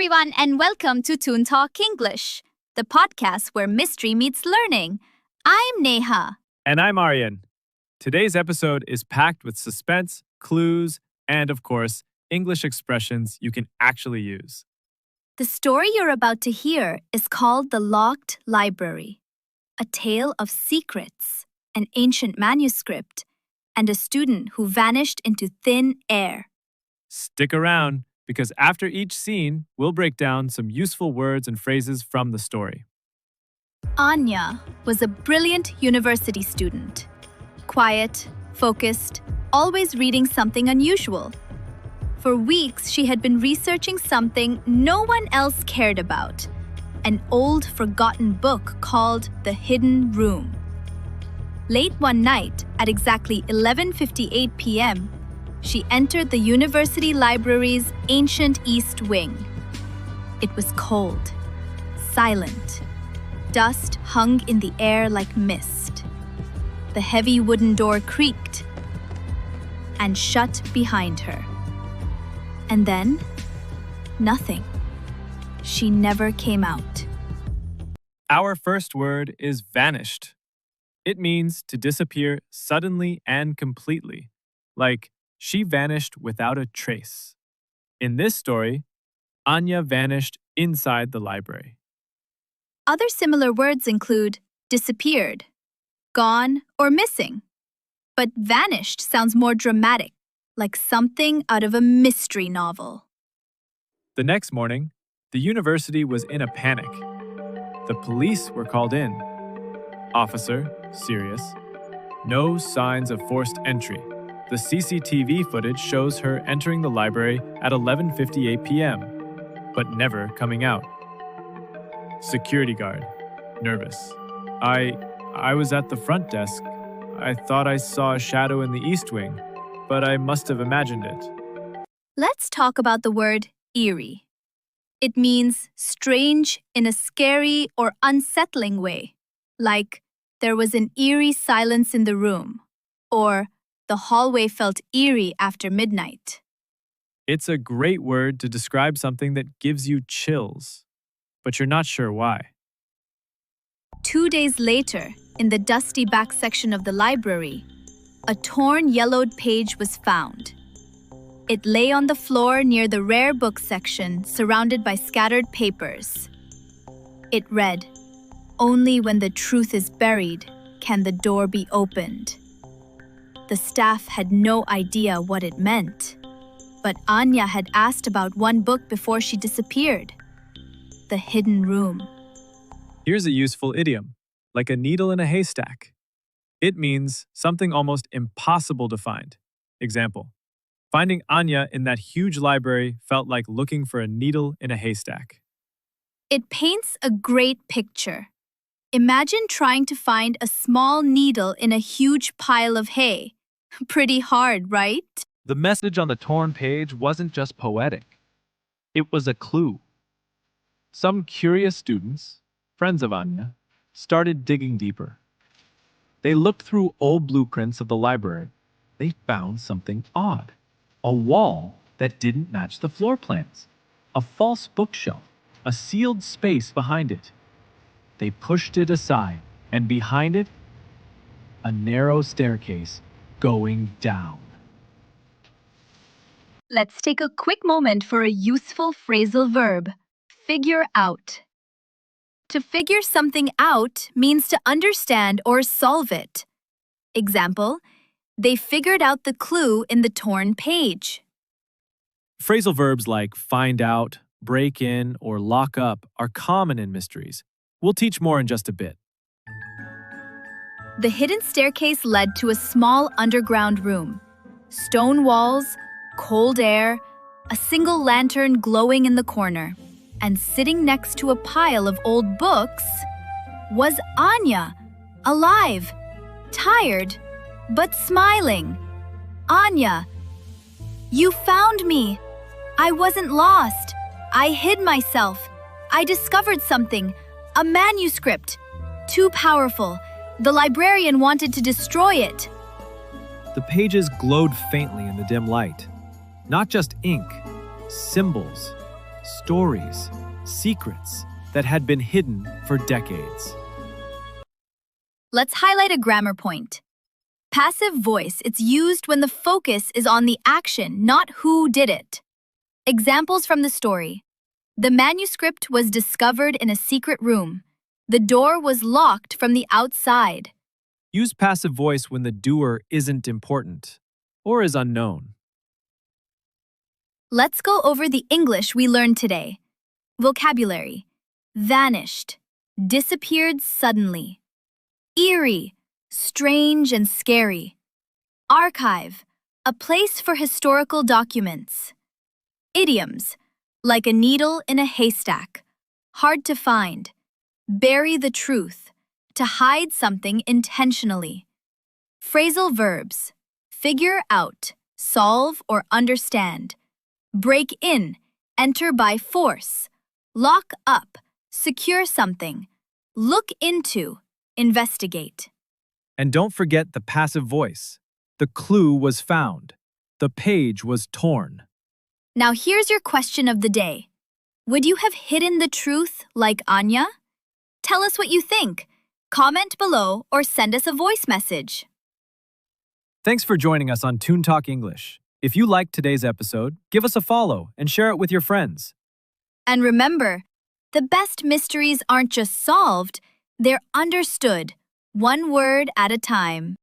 everyone, and welcome to Toon Talk English, the podcast where mystery meets learning. I'm Neha. And I'm Aryan. Today's episode is packed with suspense, clues, and of course, English expressions you can actually use. The story you're about to hear is called The Locked Library, a tale of secrets, an ancient manuscript, and a student who vanished into thin air. Stick around, because after each scene, we'll break down some useful words and phrases from the story. Aanya was a brilliant university student. Quiet, focused, always reading something unusual. For weeks, she had been researching something no one else cared about, an old, forgotten book called The Hidden Room. Late one night, at exactly 11:58 p.m., she entered the university library's ancient east wing. It was cold, silent. Dust hung in the air like mist. The heavy wooden door creaked and shut behind her. And then, nothing. She never came out. Our first word is vanished. It means to disappear suddenly and completely, like she vanished without a trace. In this story, Aanya vanished inside the library. Other similar words include disappeared, gone, or missing. But vanished sounds more dramatic, like something out of a mystery novel. The next morning, the university was in a panic. The police were called in. Officer, serious. No signs of forced entry. The CCTV footage shows her entering the library at 11:58 p.m., but never coming out. Security guard, nervous. I was at the front desk. I thought I saw a shadow in the east wing, but I must have imagined it. Let's talk about the word eerie. It means strange in a scary or unsettling way, like there was an eerie silence in the room, or the hallway felt eerie after midnight. It's a great word to describe something that gives you chills, but you're not sure why. 2 days later, in the dusty back section of the library, a torn yellowed page was found. It lay on the floor near the rare book section, surrounded by scattered papers. It read, "Only when the truth is buried can the door be opened." The staff had no idea what it meant, but Aanya had asked about one book before she disappeared. The Hidden Room. Here's a useful idiom, like a needle in a haystack. It means something almost impossible to find. Example, finding Aanya in that huge library felt like looking for a needle in a haystack. It paints a great picture. Imagine trying to find a small needle in a huge pile of hay. Pretty hard, right? The message on the torn page wasn't just poetic. It was a clue. Some curious students, friends of Aanya, started digging deeper. They looked through old blueprints of the library. They found something odd. A wall that didn't match the floor plans. A false bookshelf. A sealed space behind it. They pushed it aside, and behind it, a narrow staircase going down. Let's take a quick moment for a useful phrasal verb. Figure out. To figure something out means to understand or solve it. Example, they figured out the clue in the torn page. Phrasal verbs like find out, break in, or lock up are common in mysteries. We'll teach more in just a bit. The hidden staircase led to a small underground room. Stone walls, cold air, a single lantern glowing in the corner. And sitting next to a pile of old books was Aanya, alive, tired, but smiling. Aanya, you found me. I wasn't lost. I hid myself. I discovered something, a manuscript. Too powerful. The librarian wanted to destroy it. The pages glowed faintly in the dim light. Not just ink, symbols, stories, secrets that had been hidden for decades. Let's highlight a grammar point. Passive voice, it's used when the focus is on the action, not who did it. Examples from the story. The manuscript was discovered in a secret room. The door was locked from the outside. Use passive voice when the doer isn't important or is unknown. Let's go over the English we learned today. Vocabulary: vanished, disappeared suddenly. Eerie, strange and scary. Archive, a place for historical documents. Idioms, like a needle in a haystack, hard to find. Bury the truth, to hide something intentionally. Phrasal verbs, figure out, solve or understand. Break in, enter by force. Lock up, secure something. Look into, investigate. And don't forget the passive voice. The clue was found. The page was torn. Now here's your question of the day. Would you have hidden the truth like Aanya? Tell us what you think. Comment below or send us a voice message. Thanks for joining us on Toon Talk English. If you liked today's episode, give us a follow and share it with your friends. And remember, the best mysteries aren't just solved, they're understood, one word at a time.